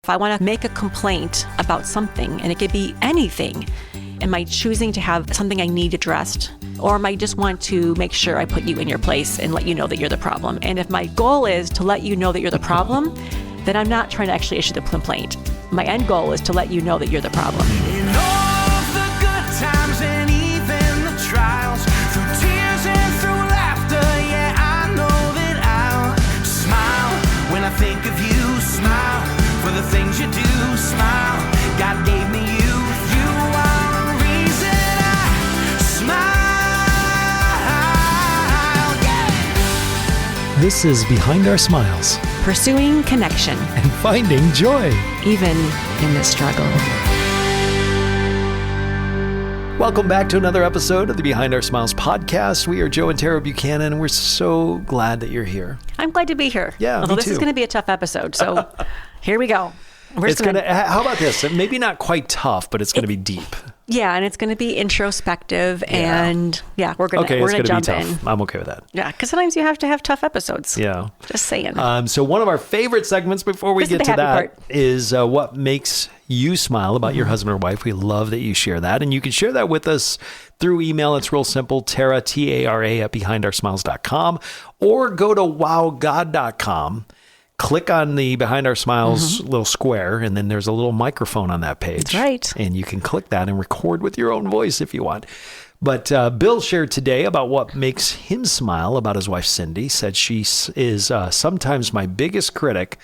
If I want to make a complaint about something, and it could be anything, am I choosing to have something I need addressed? Or am I just want to make sure I put you in your place and let you know that you're the problem? And if my goal is to let you know that you're the problem, then I'm not trying to actually issue the complaint. My end goal is to let you know that you're the problem. In all of the good times and even the trials, through tears and through laughter, yeah, I know that I'll smile when I think of you. Smile for the things you do. Smile, God gave me you. You are the reason I smile. Yeah. This is Behind Our Smiles Pursuing connection, and finding joy. even in the struggle. Welcome back to another episode of the Behind Our Smiles podcast. We are Joe and Tara Buchanan, and we're so glad that you're here. I'm glad to be here. Yeah, Although me this is too. going to be a tough episode, so here we go. How about this? Maybe not quite tough, but it's going to be deep. Yeah, and it's going to be introspective, and we're going to jump in. I'm okay with that. Yeah, because sometimes you have to have tough episodes. Yeah. Just saying. So one of our favorite segments before we get to that is what makes you smile about your husband or wife. We love that you share that. And you can share that with us through email. It's real simple. Tara, T-A-R-A at behindoursmiles.com, or go to wowgod.com. Click on the Behind Our Smiles little square, and then there's a little microphone on that page. That's right. And you can click that and record with your own voice if you want. But Bill shared today about what makes him smile about his wife, Cindy. Said she is sometimes my biggest critic,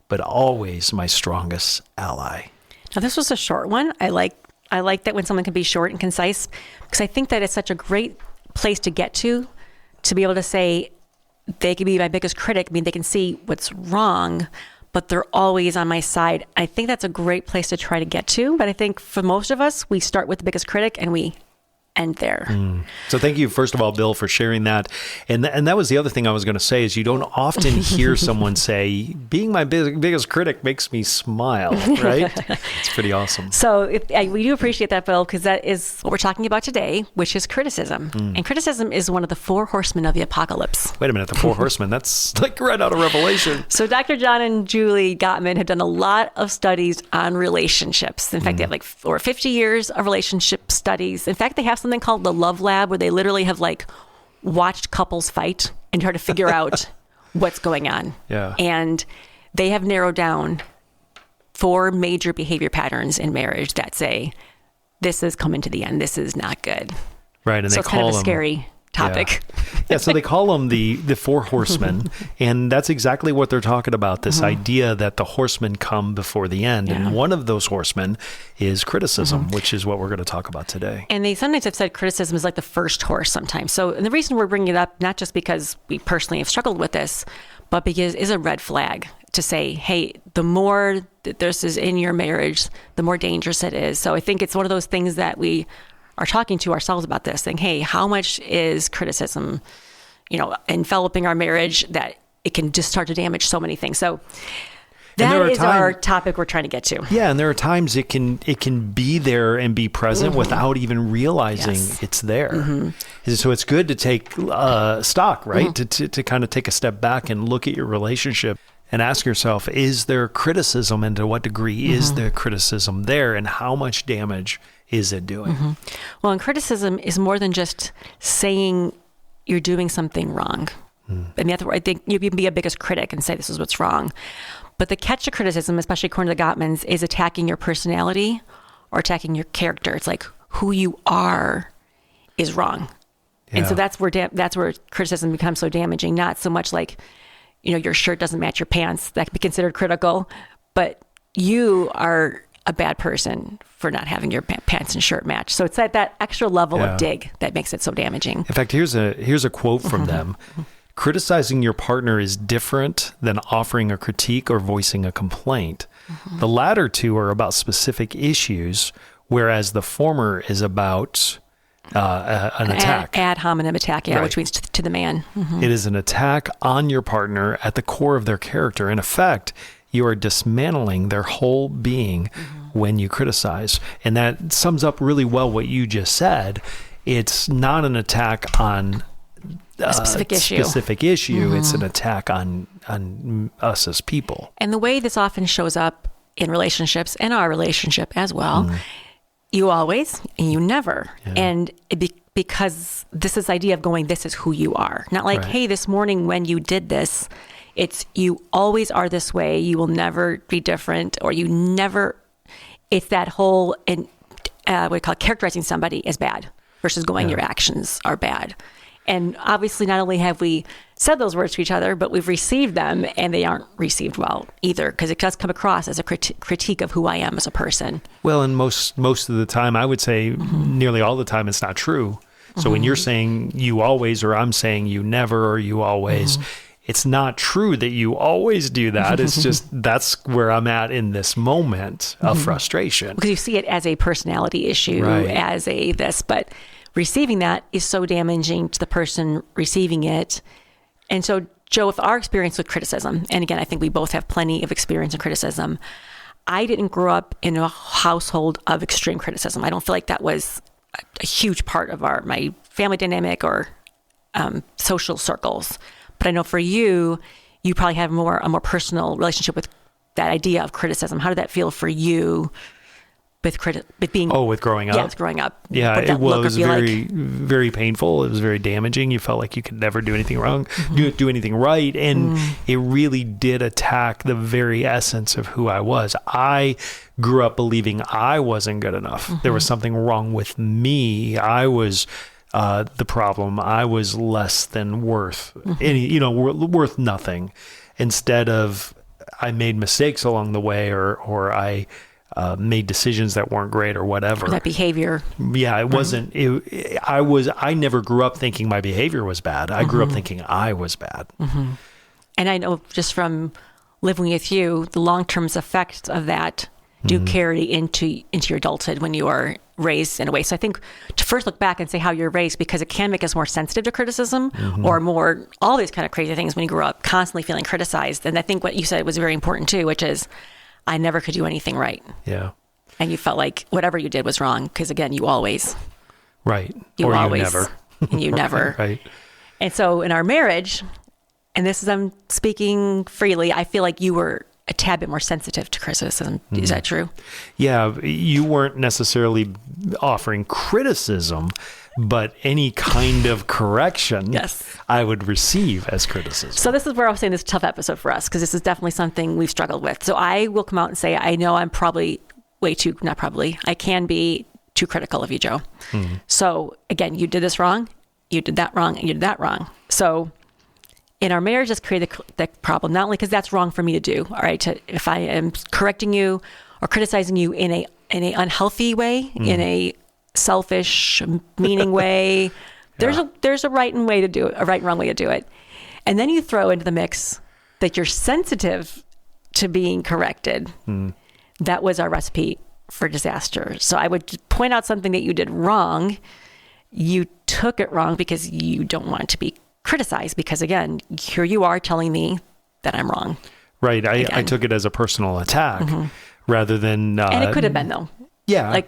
but always my strongest ally. Now, this was a short one. I like that when someone can be short and concise, because I think that it's such a great place to get to be able to say, they can be my biggest critic. I mean, they can see what's wrong, but they're always on my side. I think that's a great place to try to get to. But I think for most of us, we start with the biggest critic and we end there. So thank you, first of all, Bill, for sharing that. And that was the other thing I was going to say is you don't often hear someone say, being my biggest critic makes me smile, right? It's pretty awesome. So we do appreciate that, Bill, because that is what we're talking about today, which is criticism. And criticism is one of the 4 horsemen of the apocalypse. Wait a minute, the 4 horsemen, that's like right out of Revelation. So Dr. John and Julie Gottman have done a lot of studies on relationships. In fact, they have like over 50 years of relationship studies. In fact, they have something called the Love Lab, where they literally have like watched couples fight and try to figure out what's going on. Yeah. And they have narrowed down 4 major behavior patterns in marriage that say, this is coming to the end. This is not good. Right. And so they it's call kind of a them, scary topic. Yeah, so they call them the 4 horsemen, and that's exactly what they're talking about, this idea that the horsemen come before the end. Yeah. And one of those horsemen is criticism, which is what we're going to talk about today. And they sometimes have said criticism is like the first horse sometimes. So, and the reason we're bringing it up, not just because we personally have struggled with this, but because it's a red flag to say, hey, the more that this is in your marriage, the more dangerous it is. So I think it's one of those things that we are talking to ourselves about this, saying, hey, how much is criticism, enveloping our marriage that it can just start to damage so many things. So that is our topic we're trying to get to. Yeah, and there are times it can be there and be present without even realizing it's there. So it's good to take stock, right? To kind of take a step back and look at your relationship and ask yourself, is there criticism, and to what degree is there criticism there, and how much damage is it doing? Well, and criticism is more than just saying you're doing something wrong. And I think you can be a biggest critic and say this is what's wrong. But the catch to criticism, especially according to the Gottmans, is attacking your personality or attacking your character. It's like who you are is wrong. Yeah. And so that's where criticism becomes so damaging. Not so much like, your shirt doesn't match your pants. That could be considered critical. But you are a bad person for not having your pants and shirt match. So it's that extra level of dig that makes it so damaging. In fact, here's a quote from them. Criticizing your partner is different than offering a critique or voicing a complaint. The latter two are about specific issues, whereas the former is about an attack. Ad hominem attack, right. Which means to the man. It is an attack on your partner at the core of their character. In effect, you are dismantling their whole being when you criticize. And that sums up really well what you just said. It's not an attack on a specific issue. It's an attack on us as people. And the way this often shows up in relationships and our relationship as well. You always and you never. Yeah. And because this idea of going, this is who you are. Not like, Right. hey, this morning when you did this, it's you always are this way. You will never be different, or you never, it's that whole, what we call characterizing somebody as bad versus going, your actions are bad. And obviously, not only have we said those words to each other, but we've received them, and they aren't received well either, because it does come across as a critique of who I am as a person. Well, and most of the time, I would say nearly all the time, it's not true. So when you're saying you always, or I'm saying you never, or you always, it's not true that you always do that. It's just that's where I'm at in this moment of frustration. Because you see it as a personality issue, Right. as a this, but receiving that is so damaging to the person receiving it. And so, Joe, with our experience with criticism, and again, I think we both have plenty of experience in criticism, I didn't grow up in a household of extreme criticism. I don't feel like that was a huge part of my family dynamic or social circles. But I know for you, you probably have a more personal relationship with that idea of criticism. How did that feel for you with being? Oh, with growing up? Yeah, with growing up. Yeah, What that it was look or feel very, very painful. It was very damaging. You felt like you could never do anything wrong, do anything right. And it really did attack the very essence of who I was. I grew up believing I wasn't good enough. There was something wrong with me. I was the problem. I was less than worth worth nothing. Instead of I made mistakes along the way, or I made decisions that weren't great or whatever. That behavior. Yeah, it wasn't. I never grew up thinking my behavior was bad. I grew up thinking I was bad. And I know just from living with you, the long-term effects of that do carry into your adulthood when you are raised in a way. So I think to first look back and say how you're raised, because it can make us more sensitive to criticism or more all these kind of crazy things when you grew up constantly feeling criticized. And I think what you said was very important too, which is I never could do anything right. Yeah. And you felt like whatever you did was wrong because, again, you always. Right. You or always. you never. And you never. Right. And so in our marriage, and this is I'm speaking freely, I feel like you were a tad bit more sensitive to criticism. Is that true? Yeah. You weren't necessarily offering criticism, but any kind of correction Yes. I would receive as criticism. So this is where I was saying this is a tough episode for us, because this is definitely something we've struggled with. So I will come out and say, I know I'm probably I can be too critical of you, Joe. So again, you did this wrong, you did that wrong, and you did that wrong. So in our marriage, that's created the problem, not only because that's wrong for me to do, all right, if I am correcting you or criticizing you in a unhealthy way, in a selfish, meaning way, there's a right and way to do it, a right and wrong way to do it. And then you throw into the mix that you're sensitive to being corrected. That was our recipe for disaster. So I would point out something that you did wrong. You took it wrong because you don't want to be criticized, because again, here you are telling me that I'm wrong. Right. I took it as a personal attack rather than... and it could have been, though. Yeah.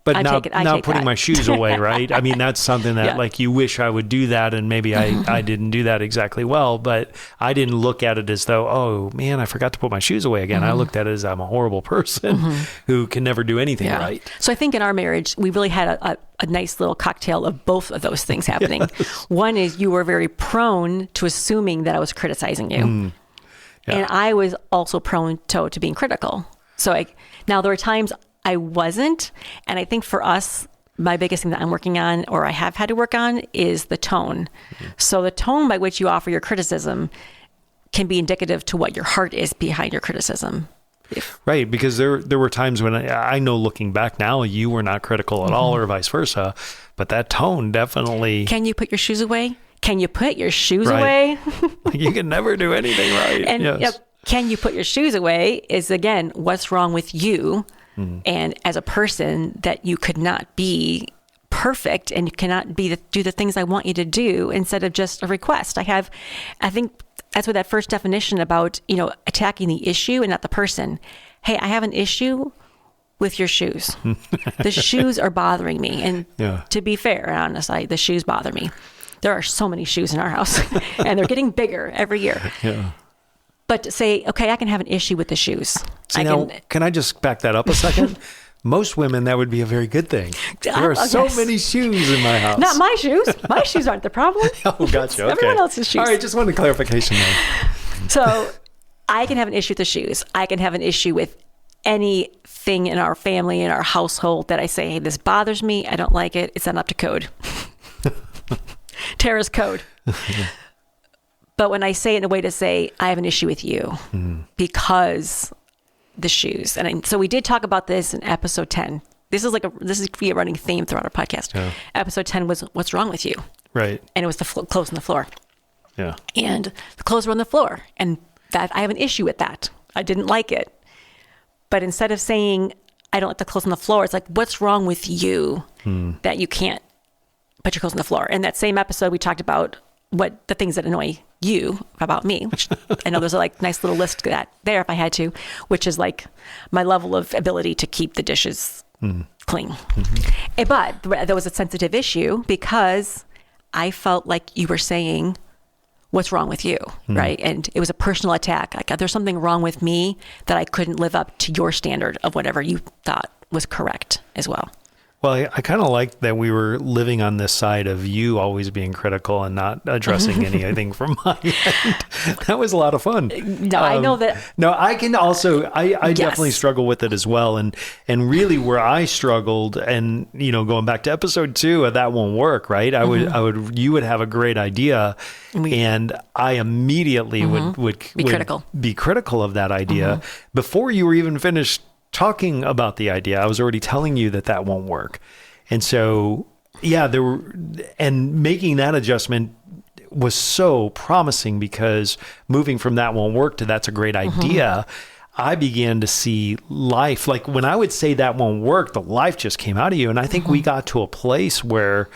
But now putting my shoes away, right? I mean, that's something that like you wish I would do that, and maybe I didn't do that exactly well, but I didn't look at it as though, oh man, I forgot to put my shoes away again. I looked at it as I'm a horrible person who can never do anything right. So I think in our marriage, we really had a nice little cocktail of both of those things happening. One is you were very prone to assuming that I was criticizing you. And I was also prone to being critical. So now there are times I wasn't. And I think for us, my biggest thing that I'm working on, or I have had to work on, is the tone. So the tone by which you offer your criticism can be indicative to what your heart is behind your criticism. Right, because there were times when I know looking back now, you were not critical at all, or vice versa. But that tone definitely... Can you put your shoes away? Can you put your shoes away? You can never do anything right. And can you put your shoes away is, again, what's wrong with you? And as a person, that you could not be perfect and you cannot do the things I want you to do instead of just a request. I think that's what that first definition about, attacking the issue and not the person. Hey, I have an issue with your shoes. The shoes are bothering me. And to be fair and honest, the shoes bother me. There are so many shoes in our house and they're getting bigger every year. But to say, okay, I can have an issue with the shoes. Can I just back that up a second? Most women, that would be a very good thing. There are so many shoes in my house. Not my shoes. My shoes aren't the problem. Oh, gotcha. Okay. Everyone else's shoes. All right, just wanted clarification there. So I can have an issue with the shoes. I can have an issue with anything in our family, in our household that I say, hey, this bothers me. I don't like it. It's not up to code. Tara's code. But when I say it in a way to say, I have an issue with you because the shoes. And so we did talk about this in episode 10. This is be a running theme throughout our podcast. Yeah. Episode 10 was what's wrong with you? Right. And it was the clothes on the floor. Yeah. And the clothes were on the floor. And that I have an issue with that. I didn't like it. But instead of saying, I don't like the clothes on the floor, it's like, what's wrong with you that you can't put your clothes on the floor? In that same episode, we talked about what the things that annoy you about me, which I know there's a nice little list that there if I had to, which is like my level of ability to keep the dishes clean. Mm-hmm. But there was a sensitive issue because I felt like you were saying, what's wrong with you, right? And it was a personal attack. Like there's something wrong with me that I couldn't live up to your standard of whatever you thought was correct as well. Well, I kind of like that we were living on this side of you always being critical and not addressing anything from my end. That was a lot of fun. No, I know that. No, I can also, I definitely struggle with it as well. And really where I struggled and, going back to episode 2, that won't work, right? You would have a great idea and I immediately would be critical of that idea before you were even finished talking about the idea. I was already telling you that won't work. And so, and making that adjustment was so promising because moving from that won't work to that's a great idea, I began to see life. Like when I would say that won't work, the life just came out of you. And I think we got to a place where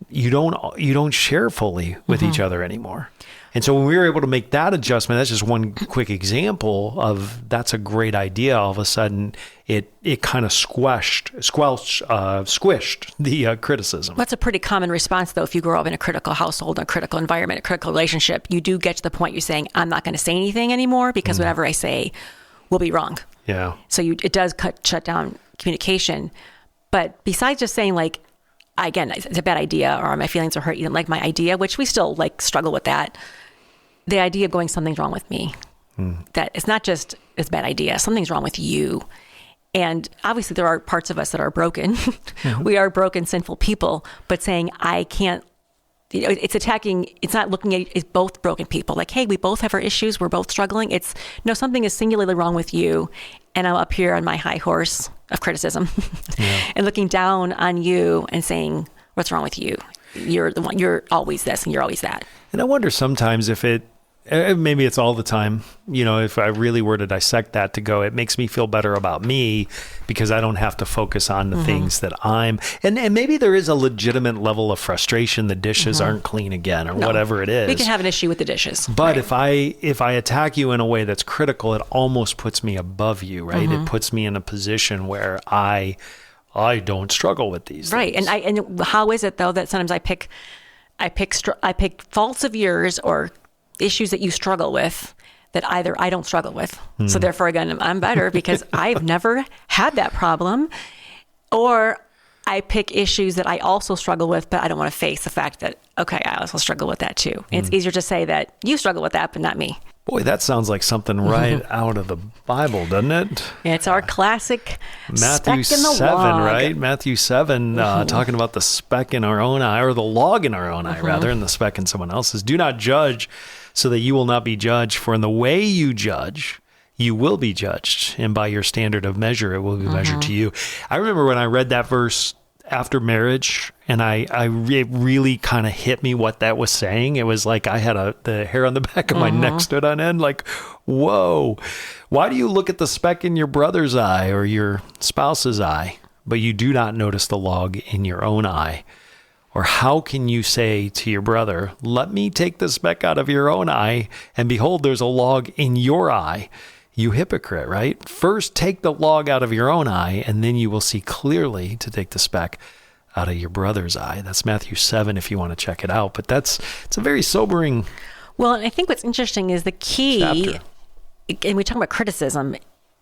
you don't share fully with each other anymore. And so when we were able to make that adjustment, that's just one quick example of that's a great idea. All of a sudden, it kind of squished the criticism. That's a pretty common response, though. If you grow up in a critical household, a critical environment, a critical relationship, you do get to the point you're saying, I'm not going to say anything anymore because whatever I say will be wrong. Yeah. So it does shut down communication. But besides just saying again, it's a bad idea or my feelings are hurt, you didn't like my idea, which we still struggle with that. The idea of going, something's wrong with me. That it's not just it's a bad idea, something's wrong with you. And obviously there are parts of us that are broken. We are broken, sinful people, but saying I can't, it's attacking, it's not looking at it's both broken people. Like, hey, we both have our issues, we're both struggling. It's no, something is singularly wrong with you. And I'm up here on my high horse of criticism and looking down on you and saying, what's wrong with you? You're the one, you're always this and you're always that. And I wonder sometimes if maybe it's all the time, if I really were to dissect that to go, it makes me feel better about me because I don't have to focus on the things that and maybe there is a legitimate level of frustration. The dishes aren't clean again or whatever it is. We can have an issue with the dishes. But if I attack you in a way that's critical, it almost puts me above you, right? It puts me in a position where I don't struggle with these things. Right. And how is it though that sometimes I pick faults of yours or issues that you struggle with that either I don't struggle with. So therefore, again, I'm better because I've never had that problem. Or I pick issues that I also struggle with, but I don't want to face the fact that, okay, I also struggle with that too. And it's easier to say that you struggle with that, but not me. Boy, that sounds like something right out of the Bible, doesn't it? Yeah, it's our classic Matthew speck in the 7, log. right? Matthew 7, talking about the speck in our own eye, or the log in our own eye, rather, and the speck in someone else's. Do not judge so that you will not be judged. For in the way you judge, you will be judged. And by your standard of measure, it will be measured to you. I remember when I read that verse after marriage, and it really kind of hit me what that was saying. It was like I had the hair on the back of my neck stood on end, like, whoa, why do you look at the speck in your brother's eye or your spouse's eye, but you do not notice the log in your own eye? Or how can you say to your brother, let me take the speck out of your own eye, and behold, there's a log in your eye? You hypocrite, right? First, take the log out of your own eye, and then you will see clearly to take the speck out of your brother's eye. That's Matthew 7 if you want to check it out. But it's a very sobering Well, and I think what's interesting is the key, Chapter. and we talk about criticism.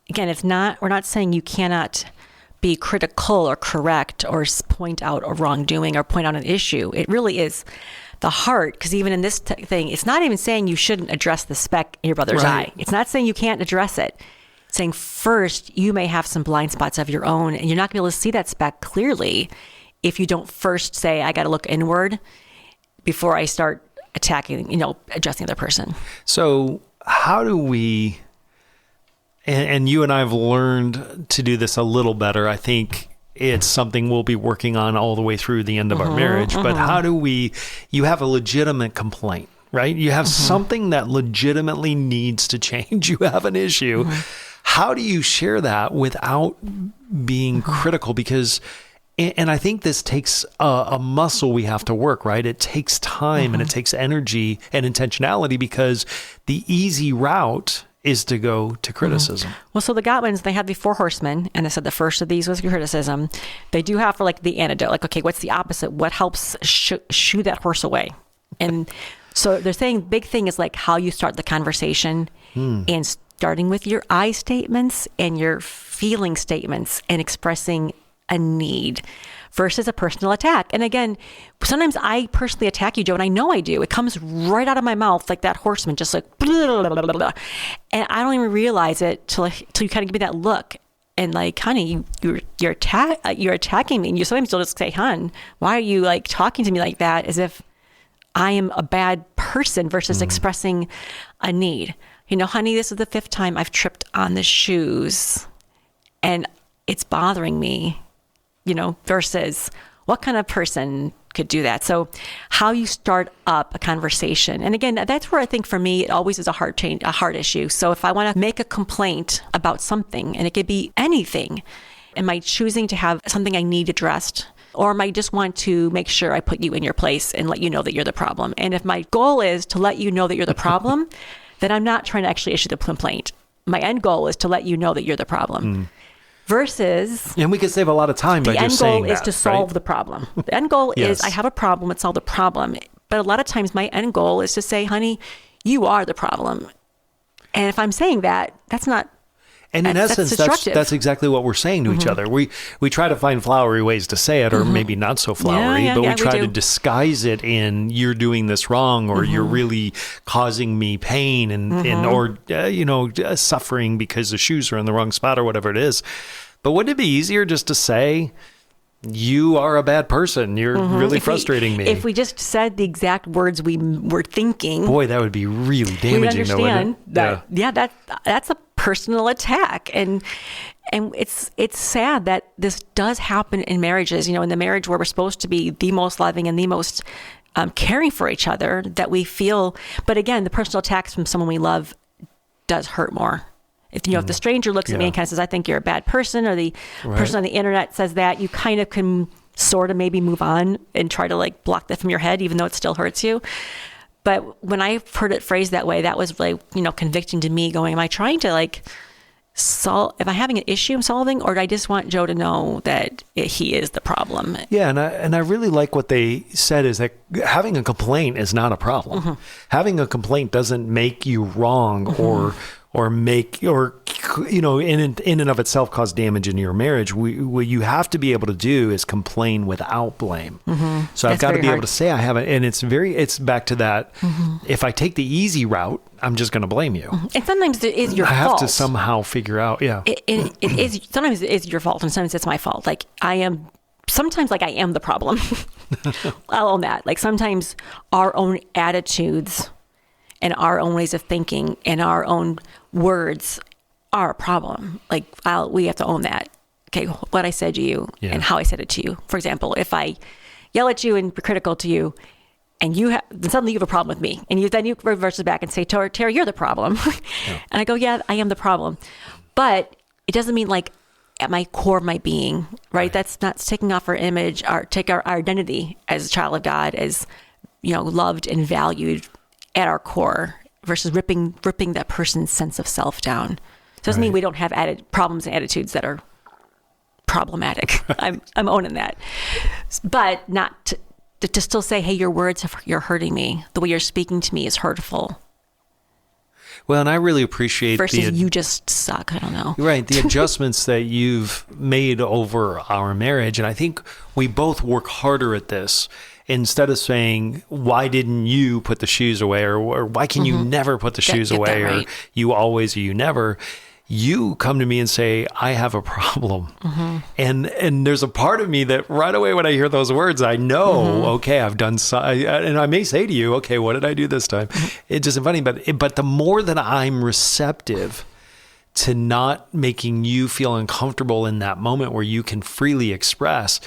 Again, we're not saying you cannot be critical or correct or point out a wrongdoing or point out an issue. It really is the heart, because even in this thing, it's not even saying you shouldn't address the speck in your brother's eye. It's not saying you can't address it. It's saying first, you may have some blind spots of your own, and you're not going to be able to see that speck clearly if you don't first say, I got to look inward before I start attacking, addressing the other person. So how do we, and you and I have learned to do this a little better. I think it's something we'll be working on all the way through the end of our marriage. But how do you have a legitimate complaint, right? You have something that legitimately needs to change. You have an issue. How do you share that without being critical? Because, and I think this takes a muscle we have to work, right? It takes time and it takes energy and intentionality, because the easy route is to go to criticism. Well, so the Gottmans, they had the 4 horsemen, and they said the first of these was criticism. They do have for like the antidote, like, okay, what's the opposite? What helps shoo that horse away? And so they're saying big thing is like how you start the conversation and starting with your I statements and your feeling statements and expressing a need versus a personal attack. And again, sometimes I personally attack you, Joe, and I know I do. It comes right out of my mouth like that horseman, just like, blah, blah, blah, blah. And I don't even realize it till you kind of give me that look. And like, honey, you're attacking me. And sometimes you'll just say, hon, why are you like talking to me like that, as if I am a bad person versus expressing a need. Honey, this is the 5th time I've tripped on the shoes and it's bothering me, versus what kind of person could do that? So how you start up a conversation. And again, that's where I think for me, it always is a heart issue. So if I want to make a complaint about something, and it could be anything, am I choosing to have something I need addressed? Or am I just want to make sure I put you in your place and let you know that you're the problem? And if my goal is to let you know that you're the problem, then I'm not trying to actually issue the complaint. My end goal is to let you know that you're the problem. Versus, and we could save a lot of time by just saying that. The end goal is to solve the problem. The end goal is I have a problem, let's solve the problem. But a lot of times my end goal is to say, honey, you are the problem. And if I'm saying that, that's not. And in essence, that's exactly what we're saying to each other. We try to find flowery ways to say it, or maybe not so flowery, but we try to disguise it in you're doing this wrong, or you're really causing me pain or suffering because the shoes are in the wrong spot or whatever it is. But wouldn't it be easier just to say, you are a bad person. You're really frustrating me. If we just said the exact words we were thinking. Boy, that would be really damaging. We understand that's a personal attack. And it's sad that this does happen in marriages, in the marriage where we're supposed to be the most loving and the most caring for each other, that we feel. But again, the personal attacks from someone we love does hurt more. If if the stranger looks at me and kind of says, I think you're a bad person, or the person on the internet says that, you kind of can sort of maybe move on and try to like block that from your head, even though it still hurts you. But when I heard it phrased that way, that was like, convicting to me, going, am I trying to like solve, am I having an issue I'm solving, or do I just want Joe to know that he is the problem? Yeah. And I really like what they said, is that having a complaint is not a problem. Having a complaint doesn't make you wrong or make, or, in and of itself cause damage in your marriage. What you have to be able to do is complain without blame. So I've got to be able to say I haven't, and it's back to that. If I take the easy route, I'm just going to blame you. And sometimes it is your fault. I have to somehow figure out, it is, sometimes it is your fault, and sometimes it's my fault. Like I am the problem. I'll own that. Like sometimes our own attitudes and our own ways of thinking and our own words are a problem. Like we have to own that. Okay, what I said to you and how I said it to you. For example, if I yell at you and be critical to you, and then suddenly you have a problem with me, and then you reverse it back and say, Tara, you're the problem. And I go, yeah, I am the problem. But it doesn't mean like at my core of my being, right? That's not taking off our image, take our identity as a child of God, as loved and valued at our core, versus ripping that person's sense of self down. It doesn't mean we don't have problems and attitudes that are problematic. I'm owning that, but not to still say, hey, your words, you're hurting me. The way you're speaking to me is hurtful. Well, and I really appreciate versus you just suck. I don't know. Right. The adjustments that you've made over our marriage. And I think we both work harder at this. Instead of saying, why didn't you put the shoes away? Or why can you never put the shoes away? Right. Or you always, or you never. You come to me and say, I have a problem. And there's a part of me that right away when I hear those words, I know, okay, I've done and I may say to you, okay, what did I do this time? It's just funny, but the more that I'm receptive to not making you feel uncomfortable in that moment where you can freely express,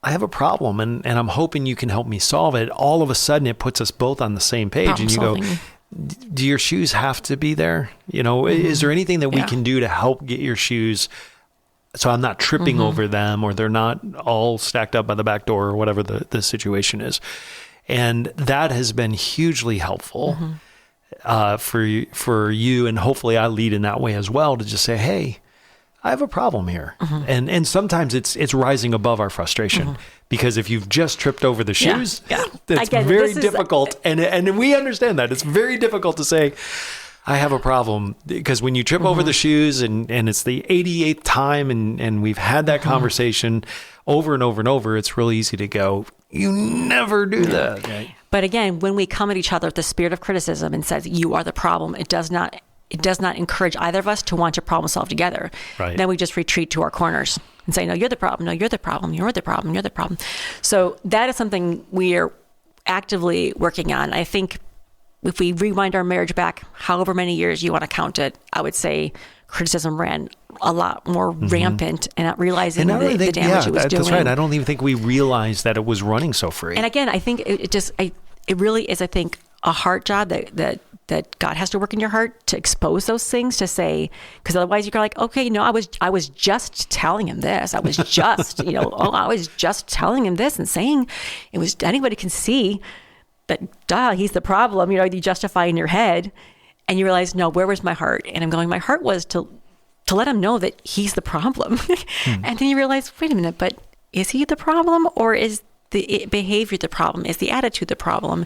I have a problem and I'm hoping you can help me solve it. All of a sudden it puts us both on the same page. Problem and you solving. Go, do your shoes have to be there? Is there anything that we can do to help get your shoes so I'm not tripping over them or they're not all stacked up by the back door or whatever the situation is? And that has been hugely helpful for you. And hopefully I lead in that way as well to just say, hey, I have a problem here. And sometimes it's rising above our frustration because if you've just tripped over the shoes, it's very difficult. And we understand that. It's very difficult to say, I have a problem because when you trip over the shoes and it's the 88th time and we've had that conversation over and over and over, it's really easy to go, you never do that. Right? But again, when we come at each other with the spirit of criticism and says, you are the problem, it does not encourage either of us to want to problem solve together. Right. Then we just retreat to our corners and say, no, you're the problem. No, you're the problem. You're the problem. You're the problem. So that is something we are actively working on. I think if we rewind our marriage back, however many years you want to count it, I would say criticism ran a lot more rampant and not realizing the damage it was doing. That's right. I don't even think we realized that it was running so free. And again, I think it really is, I think, a heart job that God has to work in your heart to expose those things, to say, because otherwise you're like, okay, I was just telling him this. I was just, I was just telling him this and saying it was, anybody can see that, he's the problem. You justify in your head and you realize, no, where was my heart? And I'm going, my heart was to let him know that he's the problem. And then you realize, wait a minute, but is he the problem or is the behavior the problem? Is the attitude the problem?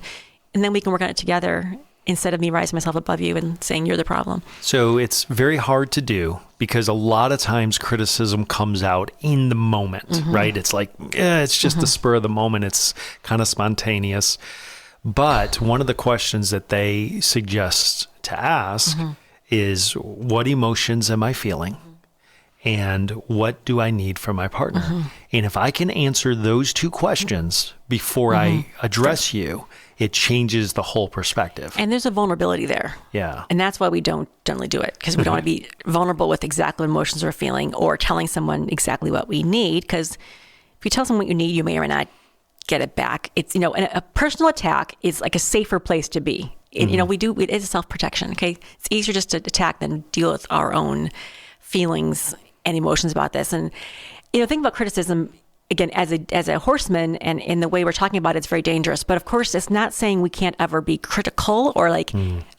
And then we can work on it together instead of me rising myself above you and saying you're the problem. So it's very hard to do because a lot of times criticism comes out in the moment, right? It's like, it's just the spur of the moment. It's kind of spontaneous. But one of the questions that they suggest to ask is, what emotions am I feeling? And what do I need from my partner? And if I can answer those two questions before I address you, it changes the whole perspective. And there's a vulnerability there. Yeah. And that's why we don't generally do it, because we don't want to be vulnerable with exactly what emotions we're feeling or telling someone exactly what we need. Because if you tell someone what you need, you may or may not get it back. It's, and a personal attack is like a safer place to be. It is self-protection. Okay. It's easier just to attack than deal with our own feelings and emotions about this. And, think about criticism, again, as a horseman, and in the way we're talking about it, it's very dangerous. But of course, it's not saying we can't ever be critical or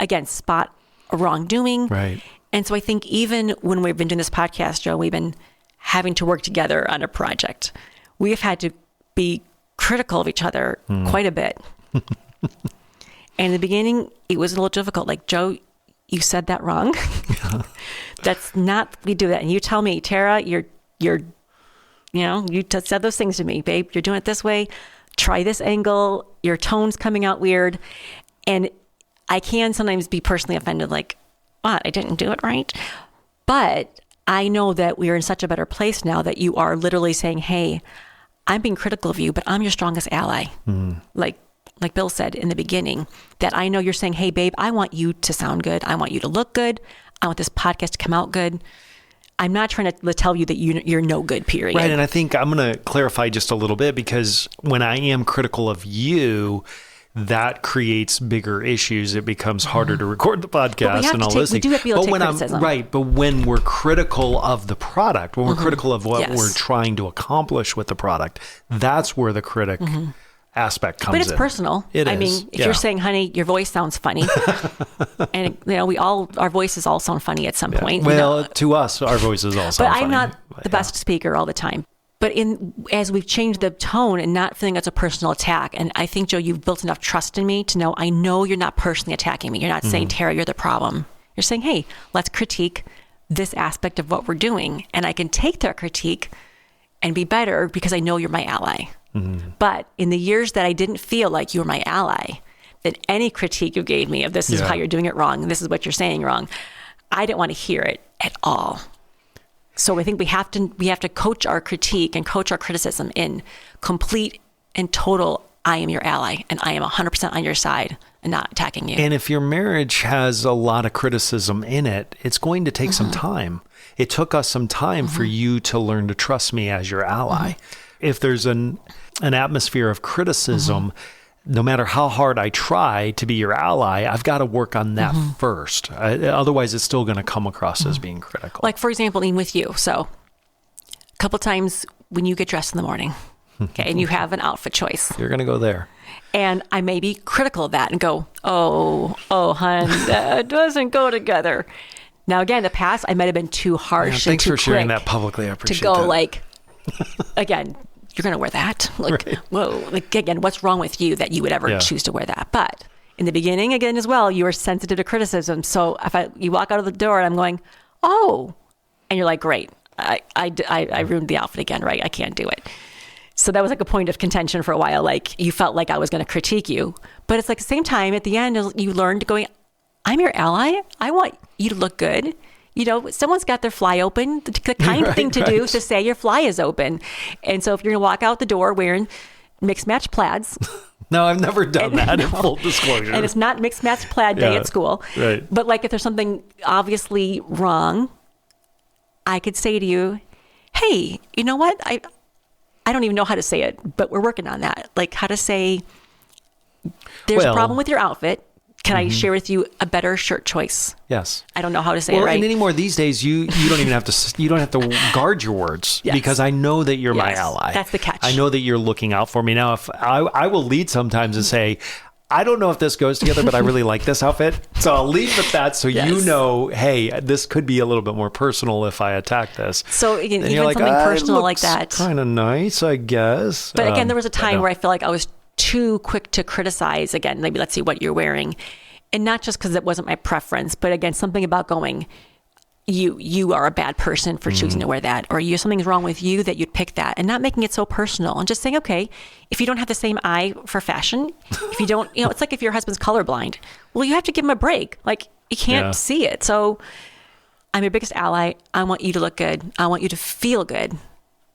again, spot a wrongdoing. Right. And so I think even when we've been doing this podcast, Joe, we've been having to work together on a project. We have had to be critical of each other quite a bit. And in the beginning, it was a little difficult. Like, Joe, you said that wrong. That's not, we do that. And you tell me, Tara, you said those things to me, babe, you're doing it this way. Try this angle. Your tone's coming out weird. And I can sometimes be personally offended, like, what? I didn't do it right. But I know that we are in such a better place now that you are literally saying, hey, I'm being critical of you, but I'm your strongest ally. Like Bill said in the beginning, that I know you're saying, hey, babe, I want you to sound good. I want you to look good. I want this podcast to come out good. I'm not trying to tell you that you're no good, period. Right. And I think I'm going to clarify just a little bit, because when I am critical of you, that creates bigger issues. It becomes harder to record the podcast and all this. We do have to be able to take criticism. But when we're critical of the product, when we're critical of what we're trying to accomplish with the product, that's where the critic aspect comes in. But it's personal. It is. I mean, if you're saying, honey, your voice sounds funny, and our voices all sound funny at some point. Well, to us, our voices all sound funny. But I'm not the best speaker all the time. But as we've changed the tone and not feeling it's a personal attack, and I think, Joe, you've built enough trust in me to know I know you're not personally attacking me. You're not saying, Tara, you're the problem. You're saying, hey, let's critique this aspect of what we're doing. And I can take that critique and be better because I know you're my ally. But in the years that I didn't feel like you were my ally, that any critique you gave me of this is how you're doing it wrong, this is what you're saying wrong, I didn't want to hear it at all. So I think we have to coach our critique and coach our criticism in complete and total, I am your ally and I am 100% on your side and not attacking you. And if your marriage has a lot of criticism in it, it's going to take some time. It took us some time for you to learn to trust me as your ally. If there's an atmosphere of criticism, no matter how hard I try to be your ally, I've got to work on that first. Otherwise, it's still going to come across as being critical. Like, for example, even with you. So a couple times when you get dressed in the morning, okay, and you have an outfit choice. You're going to go there. And I may be critical of that and go, oh, hon, that doesn't go together. Now, again, in the past, I might have been too harsh and too quick. Thanks for sharing that publicly. I appreciate that. To go that. like, again, you're going to wear that? Like, whoa. Like, again, what's wrong with you that you would ever choose to wear that? But in the beginning, again, as well, you are sensitive to criticism. So if you walk out of the door and I'm going, oh, and you're like, great, I ruined the outfit again, right? I can't do it. So that was like a point of contention for a while. Like, you felt like I was going to critique you. But it's like the same time, at the end, you learned to go, I'm your ally. I want you to look good. You know, someone's got their fly open. The kind thing to do is to say your fly is open. And so if you're going to walk out the door wearing mixed match plaids. No, I've never done that in full disclosure. And it's not mixed match plaid day at school. Right. But like if there's something obviously wrong, I could say to you, hey, you know what? I don't even know how to say it, but we're working on that. Like how to say, there's a problem with your outfit. Can I share with you a better shirt choice? Yes. I don't know how to say it right. And anymore these days, you don't even have to guard your words because I know that you're my ally. That's the catch. I know that you're looking out for me. Now, if I will lead sometimes and say, I don't know if this goes together, but I really like this outfit. So I'll lead with that so you know, hey, this could be a little bit more personal if I attack this. So again, even like, something personal like that. Kind of nice, I guess. But again, there was a time where I feel like I was too quick to criticize. Again, maybe let's see what you're wearing. And not just because it wasn't my preference, but again, something about going, you are a bad person for choosing to wear that, or something's wrong with you that you'd pick that, and not making it so personal, and just saying, okay, if you don't have the same eye for fashion, if you don't, it's like if your husband's colorblind, well, you have to give him a break. Like you can't see it. So I'm your biggest ally. I want you to look good. I want you to feel good.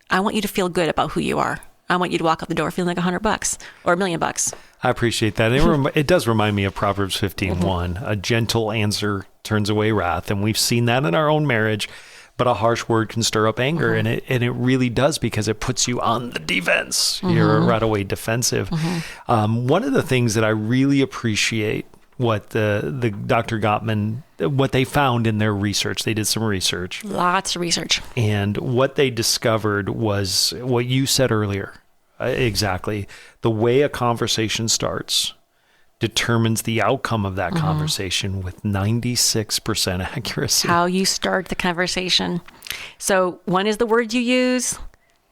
I want you to feel good about who you are. I want you to walk out the door feeling like $100 or $1 million. I appreciate that. It does remind me of Proverbs 15:1. A gentle answer turns away wrath. And we've seen that in our own marriage, but a harsh word can stir up anger. And it really does, because it puts you on the defense. You're right away defensive. One of the things that I really appreciate what the Dr. Gottman, what they found in their research, they did some research. Lots of research. And what they discovered was what you said earlier. Exactly. The way a conversation starts determines the outcome of that conversation with 96% accuracy. How you start the conversation. So 1 is the word you use,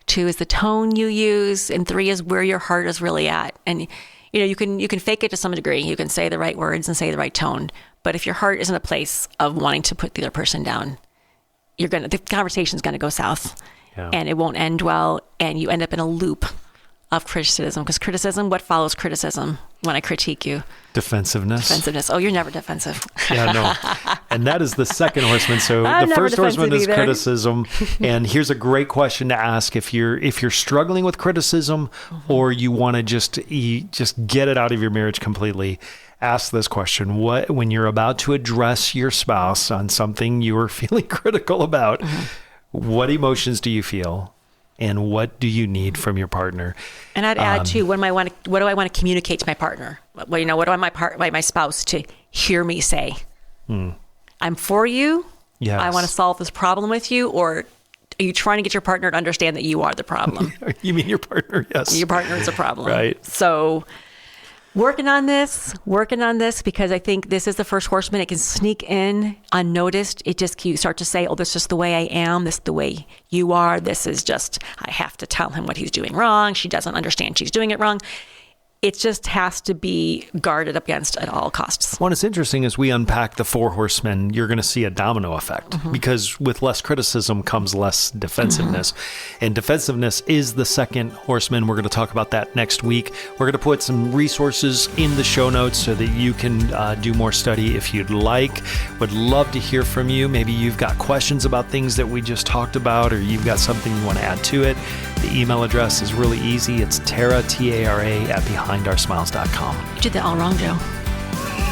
2 is the tone you use, and 3 is where your heart is really at. And you can fake it to some degree. You can say the right words and say the right tone. But if your heart is in a place of wanting to put the other person down, the conversation's going to go south, and it won't end well. And you end up in a loop of criticism, because criticism, what follows criticism when I critique you? Defensiveness. Oh, you're never defensive. Yeah, no. And that is the second horseman. So the first horseman is criticism. And here's a great question to ask if you're struggling with criticism, or you want to just get it out of your marriage completely. Ask this question: when you're about to address your spouse on something you are feeling critical about, what emotions do you feel? And what do you need from your partner? And I'd add too, what do I want to communicate to my partner? Well, what do I want my spouse to hear me say? I'm for you. Yes. I want to solve this problem with you. Or are you trying to get your partner to understand that you are the problem? You mean your partner? Yes. Your partner is a problem. Right. So Working on this because I think this is the first horseman. It can sneak in unnoticed. You start to say, oh, this is just the way I am. This is the way you are. This is just, I have to tell him what he's doing wrong. She doesn't understand she's doing it wrong. It just has to be guarded against at all costs. What's interesting is we unpack the 4 horsemen, you're going to see a domino effect because with less criticism comes less defensiveness. And defensiveness is the second horseman. We're going to talk about that next week. We're going to put some resources in the show notes so that you can do more study if you'd like. Would love to hear from you. Maybe you've got questions about things that we just talked about, or you've got something you want to add to it. The email address is really easy. It's Tara, T-A-R-A, @behindaoursmiles.com. You did that all wrong, Joe.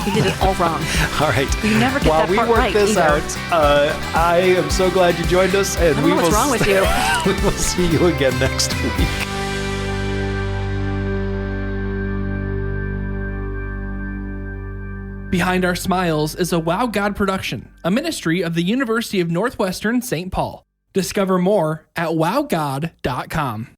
You did it all wrong. All right. You never get While that part we work right this either. out, I am so glad you joined us, and I don't know what's wrong with you. We will see you again next week. Behind Our Smiles is a Wow God production, a ministry of the University of Northwestern St. Paul. Discover more at wowgod.com.